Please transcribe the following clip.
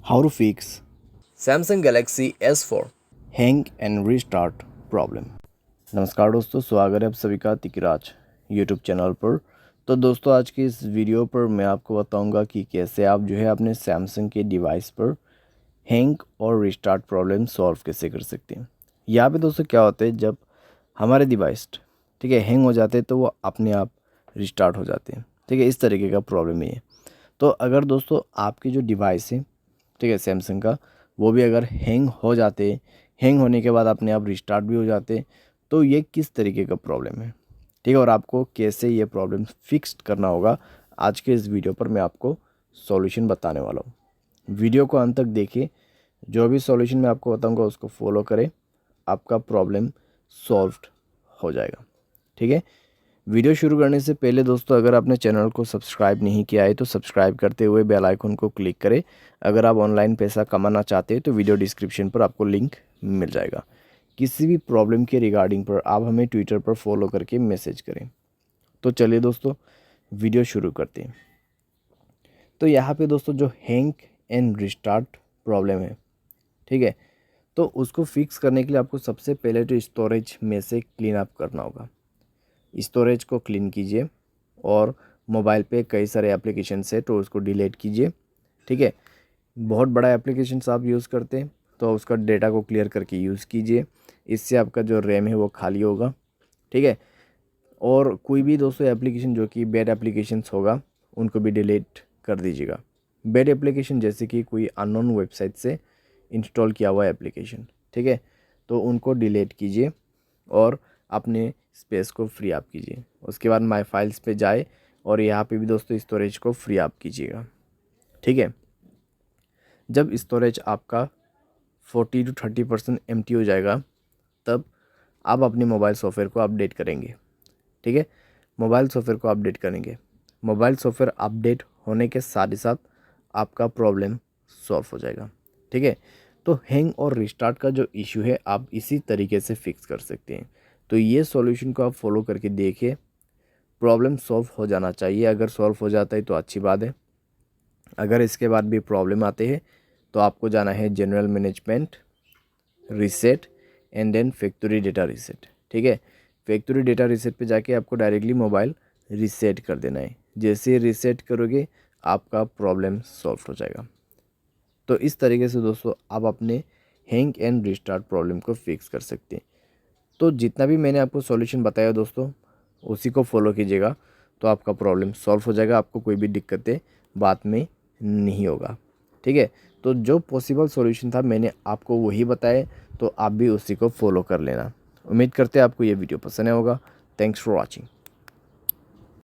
How to fix Samsung Galaxy S4। Hang and restart problem. नमस्कार दोस्तों, स्वागत है आप सभी का तिकराज यूट्यूब चैनल पर। तो दोस्तों, आज की इस वीडियो पर मैं आपको बताऊंगा कि कैसे आप जो है अपने सैमसंग के डिवाइस पर हैंग और रीस्टार्ट प्रॉब्लम सॉल्व कैसे कर सकते हैं। यहाँ पे दोस्तों क्या होता है, जब हमारे डिवाइस ठीक है हैंग हो जाते हैं तो वो अपने आप रिस्टार्ट हो जाते हैं। ठीक है, इस तरीके का प्रॉब्लम है ये। तो अगर दोस्तों आपकी जो डिवाइस है ठीक है सैमसंग का, वो भी अगर हैंग हो जाते, हैंग होने के बाद अपने आप रिस्टार्ट भी हो जाते, तो ये किस तरीके का प्रॉब्लम है, ठीक है, और आपको कैसे ये प्रॉब्लम फिक्स करना होगा, आज के इस वीडियो पर मैं आपको सॉल्यूशन बताने वाला हूँ। वीडियो को अंत तक देखिए, जो भी सॉल्यूशन मैं आपको बताऊँगा उसको फॉलो करें, आपका प्रॉब्लम सॉल्व्ड हो जाएगा। ठीक है, वीडियो शुरू करने से पहले दोस्तों, अगर आपने चैनल को सब्सक्राइब नहीं किया है तो सब्सक्राइब करते हुए बेल आइकन को क्लिक करें। अगर आप ऑनलाइन पैसा कमाना चाहते हैं तो वीडियो डिस्क्रिप्शन पर आपको लिंक मिल जाएगा। किसी भी प्रॉब्लम के रिगार्डिंग पर आप हमें ट्विटर पर फॉलो करके मैसेज करें। तो चलिए दोस्तों, वीडियो शुरू करते हैं। तो यहाँ पे दोस्तों जो हैंग एंड रिस्टार्ट प्रॉब्लम है, ठीक है, तो उसको फिक्स करने के लिए आपको सबसे पहले तो स्टोरेज में से क्लीन अप करना होगा। स्टोरेज को क्लीन कीजिए और मोबाइल पे कई सारे एप्लीकेशंस है तो उसको डिलीट कीजिए। ठीक है, बहुत बड़ा एप्लीकेशंस आप यूज़ करते हैं तो उसका डेटा को क्लियर करके यूज़ कीजिए। इससे आपका जो रैम है वो खाली होगा। ठीक है, और कोई भी दोस्तों एप्लीकेशन जो कि बैड एप्लीकेशंस होगा उनको भी डिलीट कर दीजिएगा। बैड एप्लीकेशन जैसे कि कोई अननोन वेबसाइट से इंस्टॉल किया हुआ एप्लीकेशन, ठीक है, तो उनको डिलीट कीजिए और अपने स्पेस को फ्री अप कीजिए। उसके बाद माय फाइल्स पे जाए और यहाँ पे भी दोस्तों स्टोरेज को फ्री अप कीजिएगा। ठीक है, जब स्टोरेज आपका 40 to 30% एम्प्टी हो जाएगा तब आप अपने मोबाइल सॉफ्टवेयर को अपडेट करेंगे। ठीक है, मोबाइल सॉफ्टवेयर को अपडेट करेंगे। मोबाइल सॉफ्टवेयर अपडेट होने के साथ ही साथ आपका प्रॉब्लम सॉल्व हो जाएगा। ठीक है, तो हैंग और रिस्टार्ट का जो इशू है आप इसी तरीके से फिक्स कर सकते हैं। तो ये सॉल्यूशन को आप फॉलो करके देखिए, प्रॉब्लम सॉल्व हो जाना चाहिए। अगर सॉल्व हो जाता है तो अच्छी बात है। अगर इसके बाद भी प्रॉब्लम आते हैं तो आपको जाना है general management, reset and then factory data reset. ठीक है, फैक्ट्री डेटा रीसेट पे जाके आपको डायरेक्टली मोबाइल रीसेट कर देना है। जैसे रीसेट करोगे आपका प्रॉब्लम सॉल्व हो जाएगा। तो इस तरीके से दोस्तों आप अपने हैंग एंड रिस्टार्ट प्रॉब्लम को फिक्स कर सकते हैं। तो जितना भी मैंने आपको सॉल्यूशन बताया दोस्तों, उसी को फॉलो कीजिएगा तो आपका प्रॉब्लम सॉल्व हो जाएगा। आपको कोई भी दिक्कतें बाद में नहीं होगा। ठीक है, तो जो पॉसिबल सॉल्यूशन था मैंने आपको वही बताए, तो आप भी उसी को फॉलो कर लेना। उम्मीद करते हैं आपको ये वीडियो पसंद आया होगा। Thanks for watching.